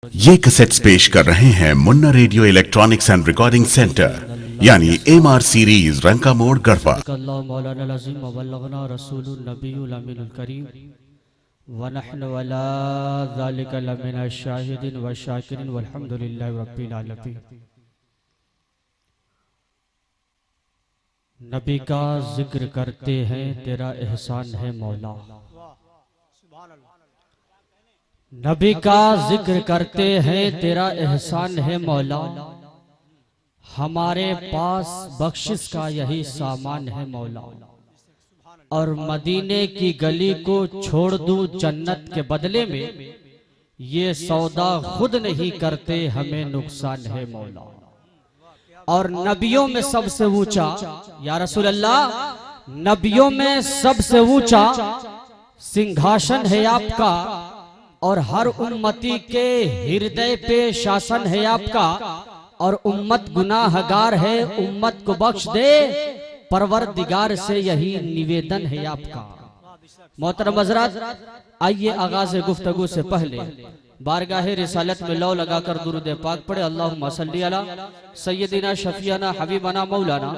ये कैसेट्स पेश कर रहे हैं Munna radio electronics and recording centre यानी एमआर सीरीज रंका मोड़ गढ़वा। नबी का जिक्र करते हैं तेरा एहसान है मौला। नबी का जिक्र करते हैं तेरा एहसान है मौला। हमारे पास बख्शिश का यही सामान है मौला। और मदीने की गली को छोड़ दूं जन्नत के बदले में, ये सौदा खुद नहीं करते हमें नुकसान है मौला। और नबियों में सबसे ऊंचा या रसूल अल्लाह, नबियों में सबसे ऊंचा सिंहासन है आपका और हर उम्मती के हृदय पे शासन है आपका। और उम्मत गुनाहगार है, उम्मत को बख्श दे, परवरदिगार से यही निवेदन है आपका। मोहतरम हज़रात, आइए आगाज़ गुफ्तगू से पहले बारगाहे रिसालत में लौ लगाकर दुरूद पाक पढ़े। अल्लाहुम्मा सल्ली अला सय्यदिना शफीना हबीबना मौलाना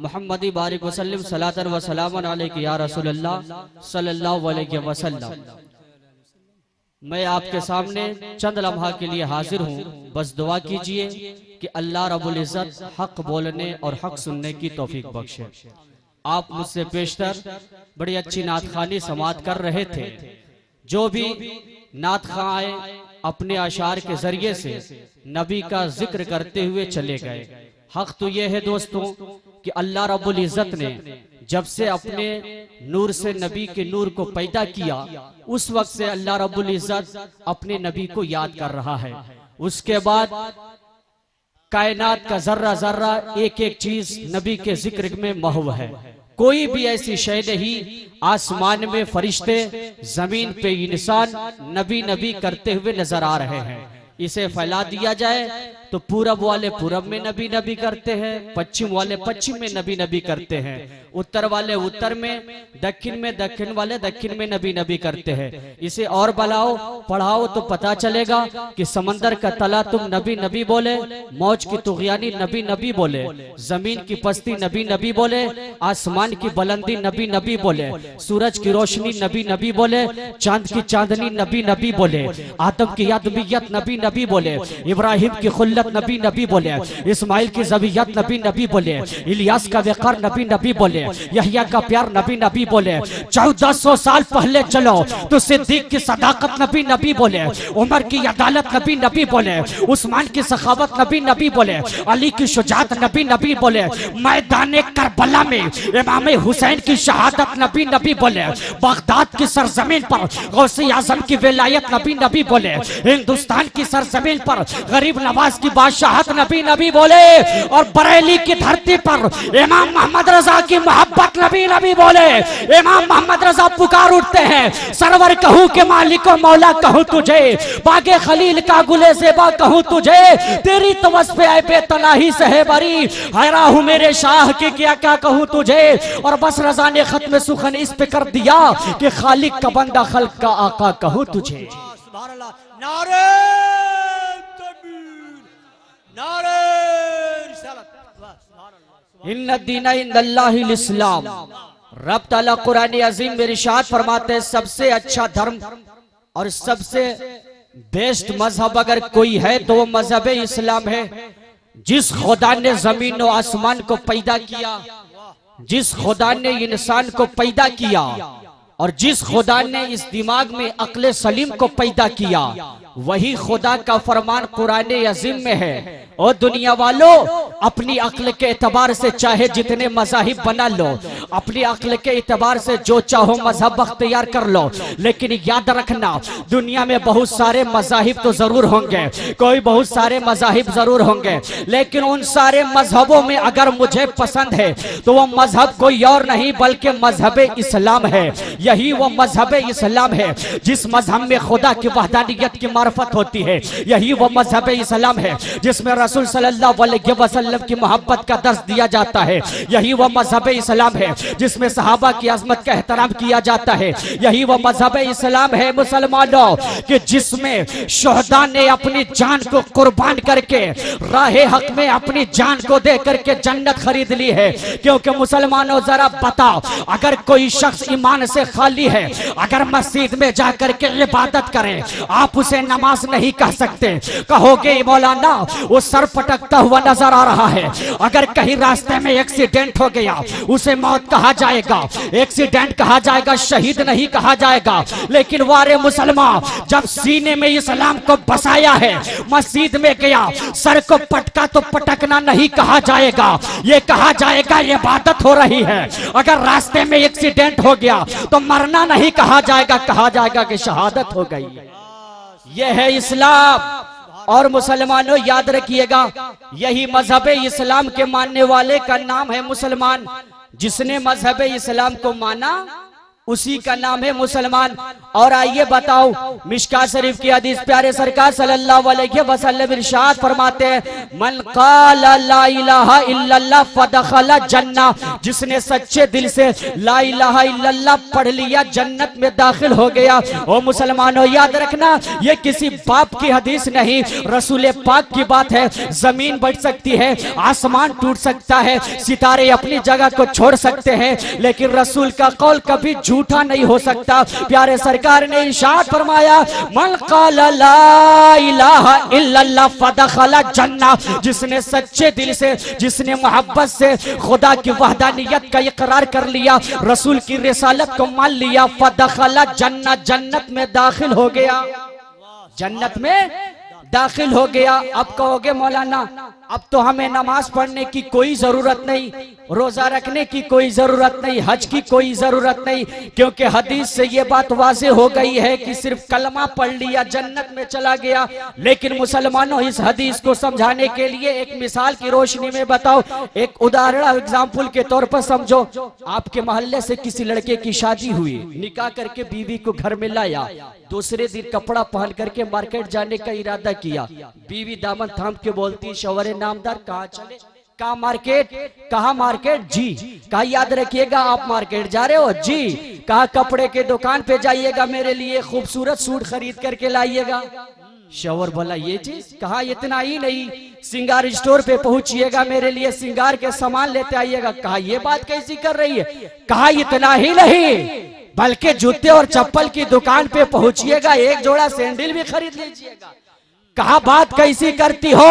मुहम्मदी बारिक वसल्लम सलातन व सलामन अलैका या रसूल अल्लाह सल्लल्लाहु अलैहि वसल्लम। मैं आपके सामने चंद लम्हा के लिए हाजिर हूँ। बस दुआ कीजिए कि अल्लाह रब्बुल इज़्ज़त हक बोलने और हक सुनने की तौफीक बख्शे। आप मुझसे पेशतर बड़ी अच्छी नात खानी समात कर रहे थे। जो भी नात खाए अपने अशार के जरिए से नबी का जिक्र करते हुए चले गए। हक तो यह है दोस्तों कि अल्लाह रब्बुल इज़्ज़त ने जब से अपने नूर से नबी के नूर को पैदा किया, उस वक्त से अल्लाह रब्बुल इज़्ज़त अपने नबी को याद कर रहा है। उसके बाद कायनात का जर्रा जर्रा एक एक चीज नबी के जिक्र में महव है। कोई भी ऐसी शय नहीं, आसमान में फरिश्ते, जमीन पे इंसान नबी नबी करते हुए नजर आ रहे हैं। इसे फैला दिया जाए तो पूरब वाले पूरब में नबी नबी करते हैं, पश्चिम वाले पश्चिम में नबी नबी करते हैं, उत्तर वाले उत्तर में, दक्षिण वाले दक्षिण में नबी नबी करते हैं। इसे और बढ़ाओ पढ़ाओ तो पता चलेगा कि समंदर का तला तुम नबी नबी बोले, मौज की तुगयानी नबी नबी बोले, जमीन की पस्ती नबी नबी बोले, आसमान की बुलंदी नबी नबी बोले, सूरज की रोशनी नबी नबी बोले, चांद की चांदनी नबी नबी बोले, आदम की आदमियत नबी नबी बोले, इब्राहिम की खुल्लत नबी नबी बोले, इस्माइल की ज़बियत नबी नबी बोले, इलियास का वक़ार नबी नबी बोले, यहया का प्यार नबी नबी बोले। 1400 साल पहले चलो तो सिद्दीक की सदाकत नबी नबी बोले, उमर की अदालत नबी नबी बोले, उस्मान की सखावत नबी नबी बोले, अली की शुजात नबी नबी बोले, मैदान करबला में इमाम हुसैन की शहादत नबी नबी बोले, बगदाद की सरजमीन पर गौसे आजम की विलायत नबी नबी बोले, हिंदुस्तान की सरजमीन पर गरीब नवाज की बादशाहत नबी नबी बोले, और बरेली की धरती पर इमाम मोहम्मद रजा की मोहब्बत नबी नबी बोले। इमाम मोहम्मद रजा पुकार उठते हैं, सरवर कहूँ के मालिक और मौला कहूँ तुझे, बागे खलील का गुले ज़ेबा कहूँ तुझे, तेरी तवस पे आए बेतनाही से है बरी, हैरा हूँ मेरे शाह के क्या क्या कहूँ तुझे। और बस रजा ने खत्म सुखन इस पे कर दिया कि खालिक का बंदा खल्क का आका कहूँ तुझे। नारे तकबीर, नारे रिसालत। इन्ना दीना इंदल्लाहिल इस्लाम। रब ताला कुरान अजीम में इरशाद फरमाते हैं, सबसे अच्छा धर्म और सबसे बेस्ट मजहब अगर कोई है तो वो मजहब इस्लाम है। जिस खुदा ने जमीन और आसमान को पैदा किया, जिस खुदा ने इंसान को पैदा किया, और जिस खुदा ने इस दिमाग में अक्ल सलीम को पैदा किया, वही खुदा का फरमान कुरान अजीम में है। और दुनिया वालों, अपनी अक्ल के एतबार से चाहे जितने मज़ाहिब बना लो, अपनी अक्ल के एतबार से जो चाहो मजहब अख्तियार कर लो, लेकिन याद रखना दुनिया में बहुत सारे मज़ाहिब तो जरूर होंगे, कोई बहुत सारे मज़ाहिब जरूर होंगे, लेकिन उन सारे मजहबों में अगर मुझे पसंद है तो वो मजहब कोई और नहीं बल्कि मजहब इस्लाम है। यही वो मजहब इस्लाम है जिस मजहब में खुदा की वहदानियत की मार्फत होती है। यही वो मजहब इस्लाम है जिसमें रसूल सल्लल्लाहु अलैहि वसल्लम की मोहब्बत का दर्स दिया जाता है। यही वो मजहब इस्लाम है जिसमें सहाबा की अजमत का एहतराम किया जाता है। यही वो मजहब इस्लाम है मुसलमानों कि जिसमें शोहदा ने अपनी जान को कुर्बान करके राहे हक में अपनी जान को दे करके जन्नत खरीद ली है। क्योंकि मुसलमानों जरा बताओ, अगर कोई शख्स ईमान से खाली है, अगर मस्जिद में जाकर के इबादत करे, आप उसे नमाज नहीं कह सकते। कहोगे मौलाना वो सर पटकता हुआ नजर आ रहा है, अगर कहीं रास्ते में एक्सीडेंट हो गया उसे मौत कहा जाएगा, एक्सीडेंट कहा जाएगा, शहीद नहीं कहा जाएगा। लेकिन वारे मुसलमान, जब सीने में इस्लाम को बसाया है, मस्जिद में गया, सर को पटका तो पटकना नहीं कहा जाएगा, ये कहा जाएगा इबादत हो रही है। अगर रास्ते में एक्सीडेंट हो गया तो मरना नहीं कहा जाएगा कि शहादत हो गई। यह है इस्लाम। और मुसलमानों याद रखिएगा, यही मजहब इस्लाम के मानने वाले का नाम है मुसलमान। जिसने मजहब इस्लाम को माना उसी का नाम है मुसलमान। और आइए बताओ, मिशका शरीफ की हदीस प्यारे सरकार सल्लल्लाहु अलैहि वसल्लम इरशाद फरमाते हैं, मन क़ाला ला इलाहा इल्लल्लाह फदखला जन्नह, जिसने सच्चे दिल से ला इलाहा इल्लल्लाह पढ़ लिया जन्नत में दाखिल हो गया। ओ मुसलमानों याद रखना, ये किसी बाप की हदीस नहीं, रसूल पाक की बात है। जमीन बढ़ सकती है, आसमान टूट सकता है, सितारे अपनी जगह को छोड़ सकते हैं, लेकिन रसूल का कौल कभी झूठा नहीं हो सकता। प्यारे सरकार ने इरशाद फरमाया, मन क़ाला ला इलाहा इल्लल्लाह फदखला जन्नह, जिसने सच्चे दिल से, जिसने मोहब्बत से खुदा की वहदानियत का इकरार कर लिया, रसूल की रिसालत को मान लिया, फदखला जन्नह, जन्नत में दाखिल हो गया, जन्नत में दाखिल हो गया। अब कहोगे मौलाना अब तो हमें नमाज पढ़ने की कोई जरूरत नहीं, रोजा रखने की कोई जरूरत नहीं, हज की कोई जरूरत नहीं, क्योंकि हदीस से ये बात वाज़े हो गई है कि सिर्फ कलमा पढ़ लिया जन्नत में चला गया। लेकिन मुसलमानों, इस हदीस को समझाने के लिए एक मिसाल की रोशनी में बताओ, एक उदाहरण एग्जाम्पल के तौर पर समझो। आपके मोहल्ले से किसी लड़के की शादी हुई, निकाह करके बीवी को घर में लाया, दूसरे दिन कपड़ा पहन करके मार्केट जाने का इरादा किया। बीवी दामन थाम के बोलती, शौहरे नामदार कहाँ चले? कहाँ मार्केट? कहाँ मार्केट? जी। कहा याद रखिएगा आप मार्केट जा रहे हो? जी। कहा कपड़े के दुकान पे जाइएगा, मेरे लिए खूबसूरत सूट खरीद करके लाइएगा। शौहर बोला ये चीज? कहा इतना ही नहीं, सिंगार स्टोर पे पहुंचिएगा, मेरे लिए सिंगार के सामान लेते आइएगा। कहा ये बात कैसी कर रही है? कहा इतना ही नहीं, बल्कि जूते और चप्पल की दुकान पे पहुंचिएगा, एक जोड़ा सैंडल भी खरीद लीजिएगा। कहा बात कैसी करती हो?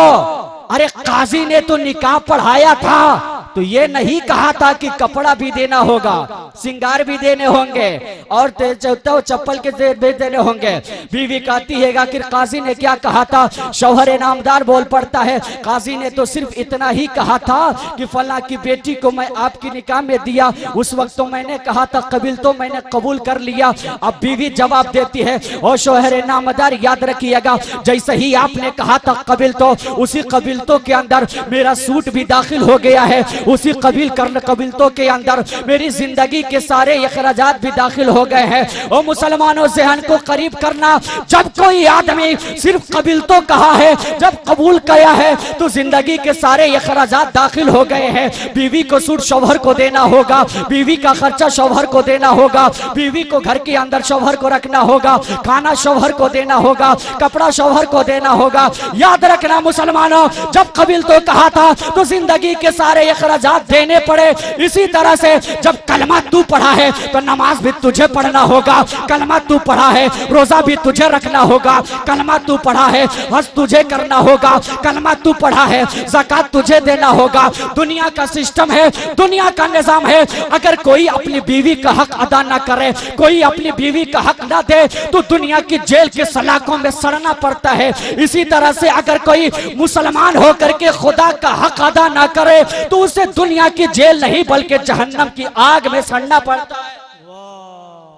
अरे काजी ने तो निकाह पढ़ाया था, तो ये नहीं कहा था कि कपड़ा भी देना होगा, सिंगार भी देने होंगे और चप्पल के भी देने होंगे। बीवी कहती है आखिर काजी ने क्या कहा था? शौहर नामदार बोल पड़ता है, काजी ने तो सिर्फ इतना ही कहा था कि फला की बेटी को मैं आपकी निकाह में दिया, उस वक्त तो मैंने कहा था कबील, तो मैंने कबूल कर लिया। अब बीवी जवाब देती है, ओ शौहर नामदार याद रखिएगा, जैसे ही आपने कहा था कबील, तो उसी कबीलतों के अंदर मेरा सूट भी दाखिल हो गया है, उसी कबीलतों के अंदर मेरी जिंदगी के सारे अखराजात भी दाखिल हो गए हैं। ओ मुसलमानों, ज़हन को करीब करना, जब कोई आदमी सिर्फ कबीलतों कहा है, जब कबूल किया है, तो जिंदगी के सारे अखराजात दाखिल हो गए हैं। बीवी को सूट शौहर को देना होगा, बीवी का खर्चा शौहर को देना होगा, बीवी को घर के अंदर शौहर को रखना होगा, खाना शौहर को देना होगा, कपड़ा शौहर को देना होगा। याद रखना मुसलमानों, जब कबील तो कहा था तो जिंदगी के सारे अखराजात देने पड़े। इसी तरह से जब कलमा तू पढ़ा है तो नमाज भी तुझे पढ़ना होगा, कलमा तू पढ़ा है रोजा भी तुझे रखना होगा, कलमा तू पढ़ा है हज तुझे करना होगा, कलमा तू पढ़ा है ज़कात तुझे देना होगा। दुनिया का सिस्टम है, दुनिया का निजाम है, अगर कोई अपनी बीवी का हक अदा ना करे, कोई अपनी बीवी का हक ना दे, तो दुनिया की जेल के सलाखों में सड़ना पड़ता है। इसी तरह से अगर कोई मुसलमान होकर के खुदा का हक अदा ना करे, तो उसे दुनिया की जेल नहीं बल्कि जहन्नम की आग में सड़ना पड़ता है,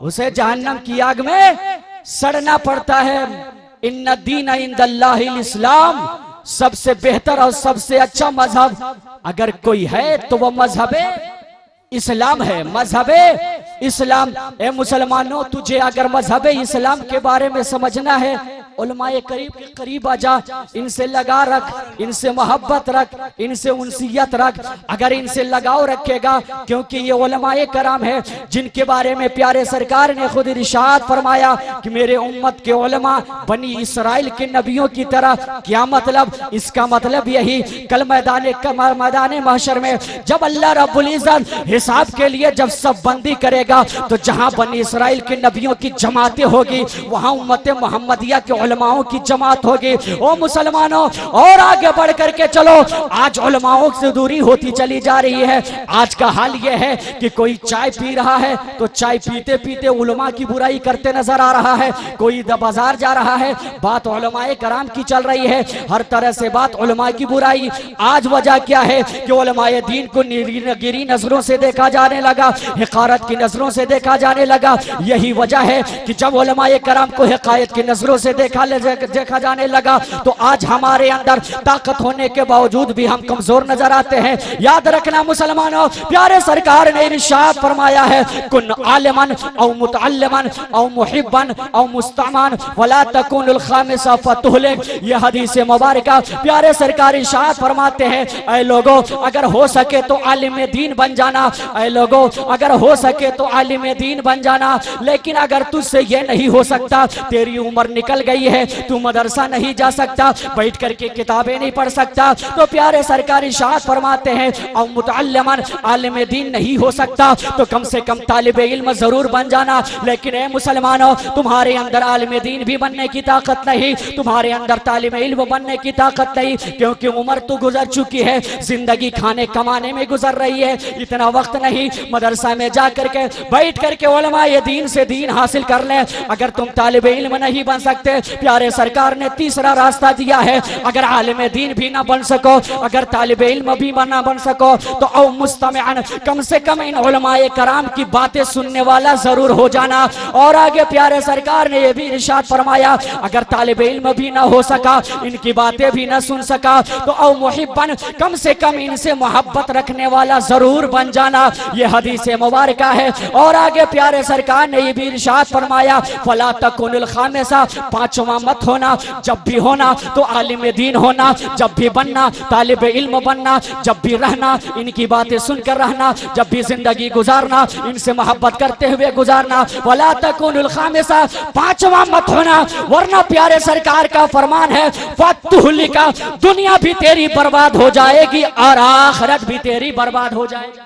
उसे जहन्नम की आग में सड़ना पड़ता है। इन्ना दीन इंदल्लाहिल इस्लाम, सबसे बेहतर और सबसे अच्छा मजहब अगर कोई है तो वह मजहब इस्लाम है, मजहब इस्लाम। ए मुसलमानों, तुझे अगर मजहब इस्लाम के बारे में समझना है उलमाए करीब के करीब आ जा, इनसे लगा रख, इनसे मोहब्बत रख, इनसे उनसियत रख। अगर इनसे लगाव रखेगा, क्योंकि ये उलमाए कराम है जिनके बारे में प्यारे सरकार ने खुद इरशाद फरमाया कि मेरे उम्मत के उलमा बनी इसराइल के नबियों की तरह। क्या मतलब? इसका मतलब यही, कल मैदान महशर में जब अल्लाह रब्बुल इज्जत हिसाब के लिए जब सब बंदी करेगा, तो जहां बनी इसराइल के नबियों की जमातें होगी, वहां उम्मत मोहम्मदिया के उलमाओं की जमात होगी। ओ मुसलमानों, और आगे बढ़ करके चलो। आज उलमाओं से दूरी होती चली जा रही है। आज का हाल यह है कि कोई चाय पी रहा है तो चाय पीते पीते उलमा की बुराई करते नजर आ रहा है। कोई बाजार जा रहा है, बात उलमाए कराम की चल रही है, हर तरह से बात उलमा की बुराई। आज वजह क्या है कि उलमाए दीन को गिरी नजरों से देखा जाने लगा, हिकारत की नजरों से देखा जाने लगा। यही वजह है कि जब उलमाए कराम को हिकायत की नजरों से देखा जाने लगा, तो आज हमारे अंदर ताकत होने के बावजूद भी हम कमजोर नजर आते हैं। याद रखना मुसलमानों, प्यारे सरकार ने इरशाद फरमाया है, कुन आलिमन औ मुतअल्लिमन औ मुहिब्बन औ मुस्तमान वला तकुनुल खामिसा फतुहलिक। यह हदीस मुबारका प्यारे सरकार इरशाद फरमाते हैं, ऐ लोगों अगर हो सके तो आलिम दीन बन जाना, ऐ लोगों अगर हो सके तो आलिम दीन बन जाना। लेकिन अगर तुझसे ये नहीं हो सकता, तेरी उम्र निकल गई है, तू मदरसा नहीं जा सकता, बैठ करके किताबें नहीं पढ़ सकता, तो प्यारे सरकार इरशाद फरमाते हैं, औ मुतअल्लिमन आलिम दीन नहीं हो सकता तो कम से कम तालिब इल्म जरूर बन जाना। लेकिन ए मुसलमानों, तुम्हारे अंदर आलिम दीन भी बनने की ताकत नहीं, तुम्हारे अंदर तालिब इल्म बनने की ताकत नहीं, क्योंकि उम्र तो गुजर चुकी है, जिंदगी खाने कमाने में गुजर रही है। इतना वक्त नहीं मदरसा में जा करके बैठ करके उलमाए दीन से दीन हासिल कर ले। अगर तुम तालिब इल्म नहीं बन सकते, प्यारे सरकार ने तीसरा रास्ता दिया है, अगर आलिम दीन भी ना बन सको, अगर तालिब इल्म भी ना बन सको, तो औ मुस्तमिअन कम से कम इन उलमाए कराम की बातें सुनने वाला जरूर हो जाना। और आगे प्यारे सरकार ने यह भी इरशाद फरमाया, अगर तालिब इल्म भी ना हो सका, इनकी बातें भी ना सुन सका, तो औ मुहिब्बन कम से कम इनसे मोहब्बत रखने वाला जरूर बन जाना। यह हदीस मुबारका है। और आगे प्यारे सरकार ने यह भी इरशाद फरमाया, फला तकुनुल खामिसा, पांचवा मत होना, जब भी होना तो आलिम दीन होना, जब भी बनना तालिब इल्म बनना, जब भी रहना इनकी बातें सुनकर रहना, जब भी जिंदगी गुजारना इनसे मोहब्बत करते हुए गुजारना। वला तकुनुल खामिसा, पांचवा मत होना, वरना प्यारे सरकार का फरमान है, फतुहलिका, दुनिया भी तेरी बर्बाद हो जाएगी और आखिरत भी तेरी बर्बाद हो जाएगी।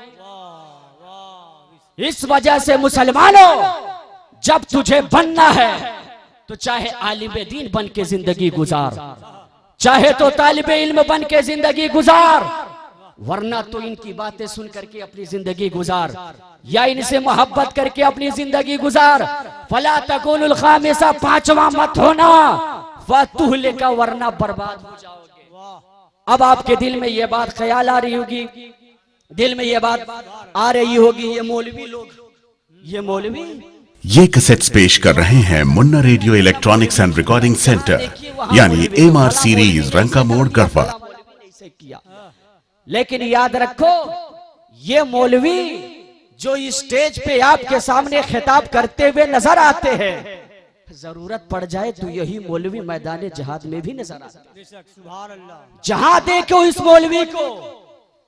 इस वजह से मुसलमानों, जब तुझे बनना है तो चाहे आलिम दीन बन के जिंदगी गुजार, चाहे तो तालिब इल्म बन के जिंदगी गुजार, वरना तो इनकी बातें सुन करके अपनी जिंदगी गुजार, या इनसे मोहब्बत करके अपनी जिंदगी गुजार। फला तकुनुल खामिसा, पांचवा मत होना, फतुहलिका, वरना बर्बाद हो जाओगे। अब आपके दिल में ये बात ख्याल आ रही होगी, दिल में ये बात आ रही होगी, ये मौलवी लोग, ये मौलवी ये कैसेट्स पेश कर रहे हैं Munna radio electronics and recording centre, यानी एमआर सीरीज रंका मोड़ गढ़वा। लेकिन याद रखो, ये मौलवी जो इस स्टेज पे आपके सामने खिताब करते हुए नजर आते हैं, जरूरत पड़ जाए तो यही मौलवी मैदान जिहाद में भी नजर आते हैं। जहां देखो इस मौलवी को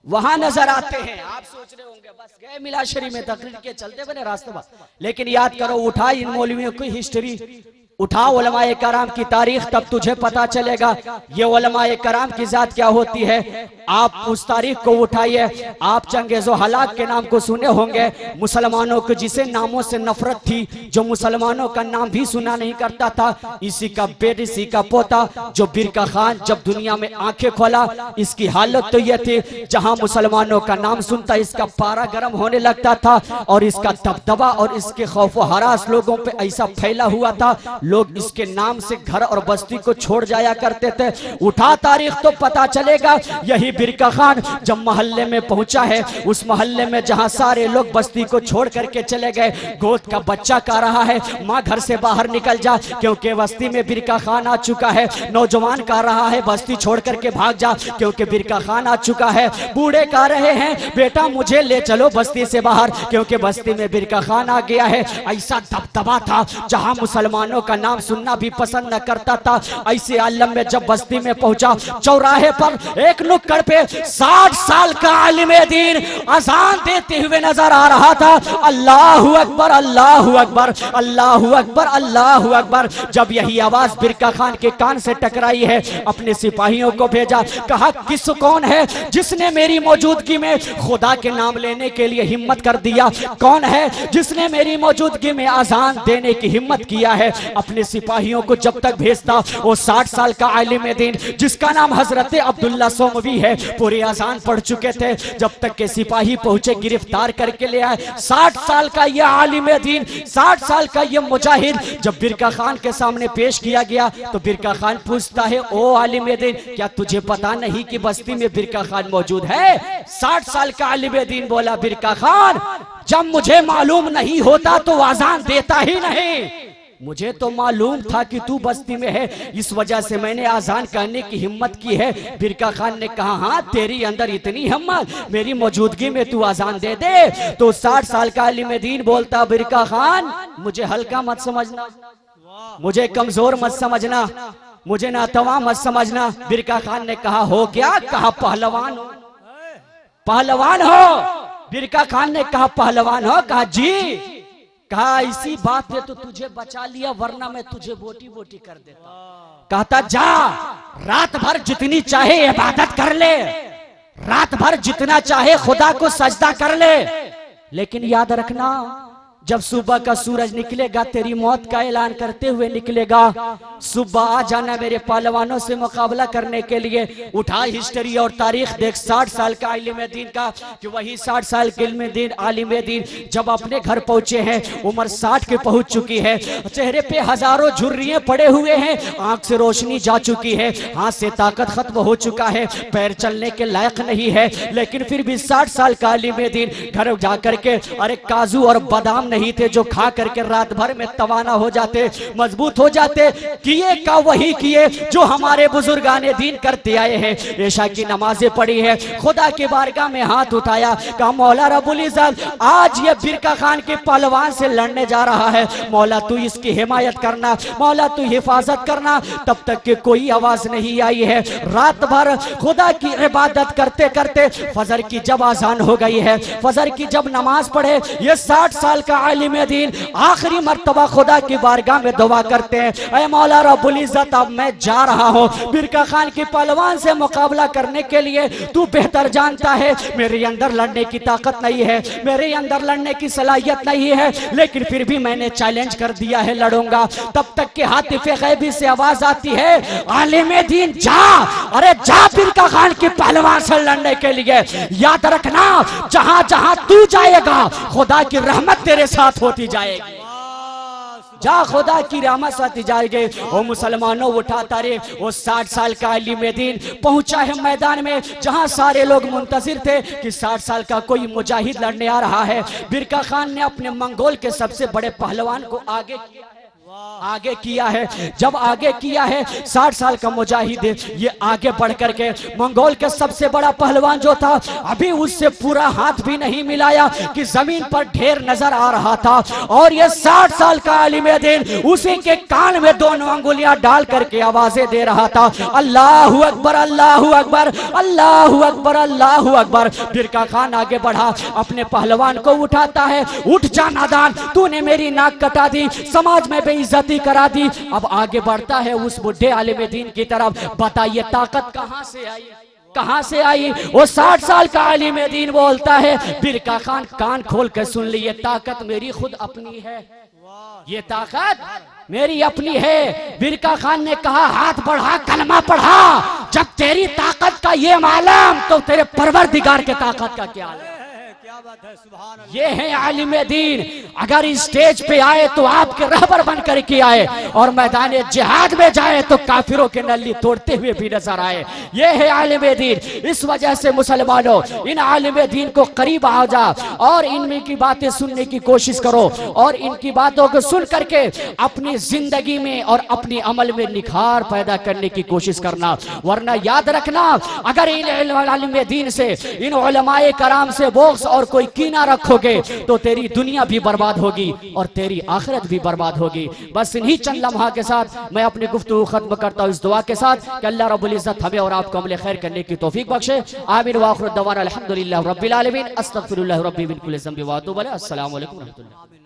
वहां नजर आते हैं। आप सोच रहे होंगे बस गए मिलाशरी में तकरीर के चलते बने रास्ते पर, लेकिन याद करो, उठा इन मौलवियों की हिस्ट्री, उठाओ उलमाए कराम की तारीख, तब तुझे पता चलेगा ये उलमाए कराम की जात क्या होती है। आप उस तारीख को उठाइए। आप चंगेज़ो हलाक के नाम को सुने होंगे, मुसलमानों को जिसे नामों से नफरत थी, जो मुसलमानों का नाम भी सुना नहीं करता था, इसी का बेट, इसी का पोता, जो बिरका खान जब दुनिया में आंखें खोला, इसकी हालत तो यह थी, जहां मुसलमानों का नाम सुनता इसका पारा गर्म होने लगता था, और इसका दबदबा और इसके खौफ हरास लोगों पे ऐसा फैला हुआ था, लोग इसके नाम से घर और बस्ती को छोड़ जाया करते थे। उठा तारीख तो पता चलेगा। यही बिरका खान जब मोहल्ले में पहुंचा है, उस मोहल्ले में जहां सारे लोग बस्ती को छोड़ करके चले गए, गोद का बच्चा कह रहा है माँ घर से बाहर निकल जा, क्योंकि बस्ती में बिरका खान आ चुका है। नौजवान कह रहा है बस्ती छोड़ करके भाग जा, क्योंकि बिरका खान आ चुका है। बूढ़े कह रहे हैं बेटा मुझे ले चलो बस्ती से बाहर, क्योंकि बस्ती में बिरका खान आ गया है। ऐसा दबदबा था, जहां मुसलमानों का नाम सुनना भी पसंद न करता था। ऐसे आलम में जब बस्ती में पहुंचा, चौराहे पर एक नुक्कड़ पे 60 साल का आलिम दीन अजान देते हुए नजर आ रहा था। अल्लाहू अकबर, अल्लाहू अकबर, अल्लाहू अकबर, अल्लाहू अकबर। जब यही आवाज बिरका खान के कान से टकराई है, अपने सिपाहियों को भेजा, कहा किस कौन है जिसने मेरी मौजूदगी में खुदा के नाम लेने के लिए हिम्मत कर दिया? कौन है जिसने मेरी मौजूदगी में अजान देने की हिम्मत किया है? अपने सिपाहियों को जब तक भेजता, वो 60 साल का आलिम दीन जिसका नाम हजरत अब्दुल्ला सोमवी है, पूरी अजान पढ़ चुके थे। जब तक के सिपाही पहुंचे, गिरफ्तार करके ले आए। 60 साल का यह आलिम दीन, 60 साल का यह मुजाहिद जब बिरका खान के सामने पेश किया गया, तो बिरका खान पूछता है, ओ आलिम दीन, क्या तुझे पता नहीं कि बस्ती में बिरका खान मौजूद है? 60 साल का आलिम दीन बोला, बिरका खान, जब मुझे मालूम नहीं होता तो आजान देता ही नहीं। मुझे तो मालूम था कि तू बस्ती में है, इस वजह से मैंने आजान कहने की हिम्मत की है। बिरका खान ने कहा, हाँ तेरी अंदर इतनी हिम्मत, मेरी मौजूदगी में तू आजान दे दे। तो 60 साल का आलिम दीन बोलता, बिरका खान, मुझे हल्का मत समझना, मुझे कमजोर मत समझना, मुझे नातवा मत समझना। बिरका खान ने कहा, हो क्या? कहा पहलवान हो, पहलवान हो। बिरका खान ने कहा, पहलवान हो? कहा जी। कहा इसी बात पे तो तुझे बचा लिया, वरना मैं तुझे बोटी बोटी कर देता। कहता, जा रात भर जितनी चाहे इबादत कर ले, रात भर जितना चाहे खुदा को सजदा कर ले, लेकिन याद रखना, जब सुबह का सूरज निकलेगा, तेरी मौत का ऐलान करते हुए निकलेगा। सुबह आ जाना मेरे पहलवानों से मुकाबला करने के लिए। उठा हिस्ट्री और तारीख देख 60 साल का आलिम दीन का, कि वही 60 साल के आलिम दीन जब अपने घर पहुंचे हैं, उम्र 60 के पहुंच चुकी है, चेहरे पे हजारों झुर्रियां पड़े हुए हैं, आंख से रोशनी जा चुकी है, हाथ से ताकत खत्म हो चुका है, पैर चलने के लायक नहीं है, लेकिन फिर भी 60 साल का आलिम दीन घर जाकर के, अरे काजू और बादाम नहीं थे जो खा करके रात भर में तवाना हो जाते, मजबूत हो जाते। किए का वही किए जो हमारे बुजुर्गाने दीन करते आए हैं। ऐशा की नमाजें पढ़ी है, खुदा के बारगाह में हाथ उठाया, कहा मौला रब्बुल इज्जत, आज ये बिरका खान के पहलवान से लड़ने जा रहा है, मौला तू इसकी हिमायत करना, मौला तू हिफाजत करना। तब तक के कोई आवाज नहीं आई है। रात भर खुदा की इबादत करते करते फजर की जब आजान हो गई है, फजर की जब नमाज पढ़े, ये 60 साल का आलिम दीन आखिरी मर्तबा खुदा की बारगाह में दुआ करते हैं, ऐ मौला रब्बुल इज्जत, अब मैं जा रहा हूँ बिरका खान के पहलवान से मुकाबला करने के लिए। तू बेहतर जानता है मेरे अंदर लड़ने की ताकत नहीं है, मेरे अंदर लड़ने की सलाहियत नहीं है, लेकिन फिर भी मैंने चैलेंज कर दिया है, लड़ूंगा। तब तक के हातिफ़े गैबी से आवाज आती है, आलिम दीन जा, अरे जा बिरका खान के पहलवान से लड़ने के लिए। याद रखना, जहां जहां तू जाएगा खुदा की रहमत तेरे साथ होती जाएगी। जा, खुदा की रहमत साथ जाएगी। वो मुसलमानों उठाता रे, वो 60 साल का आलिम दीन पहुंचा है मैदान में, जहां सारे लोग मुंतजिर थे कि 60 साल का कोई मुजाहिद लड़ने आ रहा है। बिरका खान ने अपने मंगोल के सबसे बड़े पहलवान को आगे किया है। जब आगे किया है 60 साल का मुजाहिद, ये आगे बढ़ करके मंगोल के सबसे बड़ा पहलवान जो था, अभी उससे पूरा हाथ भी नहीं मिलाया कि जमीन पर ढेर नजर आ रहा था, और ये 60 साल का आलिम दीन उसी के कान में दोनों अंगुलियां डाल करके आवाजें दे रहा था, अल्लाहू अकबर, अल्लाहू अकबर, अल्लाहू अकबर, अल्लाहू अकबर। बिरका खान आगे बढ़ा, अपने पहलवान को उठाता है, उठ जा नादान, तूने मेरी नाक कटा दी, समाज में बेइज्जती करा दी। अब आगे बढ़ता है उस बुढ़े आलिम दीन की तरफ। बताइए ताकत कहां से आई, कहां से आई? वो 60 साल का आलिम दीन बोलता है, बिरका खान कान खोल कर सुन ली, ये ताकत मेरी खुद अपनी है, ये ताकत मेरी अपनी है। बिरका खान ने कहा, हाथ बढ़ा, कलमा पढ़ा, जब तेरी ताकत का ये मालूम तो तेरे परवरदिगार के ताकत का क्या है? ये है आलिम दीन। अगर इस स्टेज पे आए तो आपके रहबर बन कर के आए, और मैदान जिहाद में जाए तो काफिरों के नल्ली तोड़ते हुए भी नजर आए। ये है आलिम दीन। इस वजह से मुसलमानों, इन आलिम दीन को करीब आ जा और इनकी बातें सुनने की कोशिश करो, और इनकी बातों को सुन करके अपनी जिंदगी में और अपने अमल में निखार पैदा करने की कोशिश करना। वरना याद रखना, अगर इन आलिम दीन से, इन उलमाए कराम से बोक्स और कोई कीना रखोगे तो तेरी दुनिया भी बर्बाद होगी और तेरी आखिरत भी बर्बाद होगी। बस इन्हीं चंद लम्हा के साथ मैं अपनी गुफ्तगू खत्म करता हूँ इस दुआ के साथ कि अल्लाह रब्बुल इज्जत हमें और आपको अमल खैर करने की तौफीक बख्शे। आमीन व आखिर दवाना अल्हम्दुलिल्लाह रब्बिल आलमीन। अस्तगफिरुल्लाह रब्बी मिन कुल्लि ज़ंबि व अतूबु इलैह। अस्सलामु अलैकुम व रहमतुल्लाह।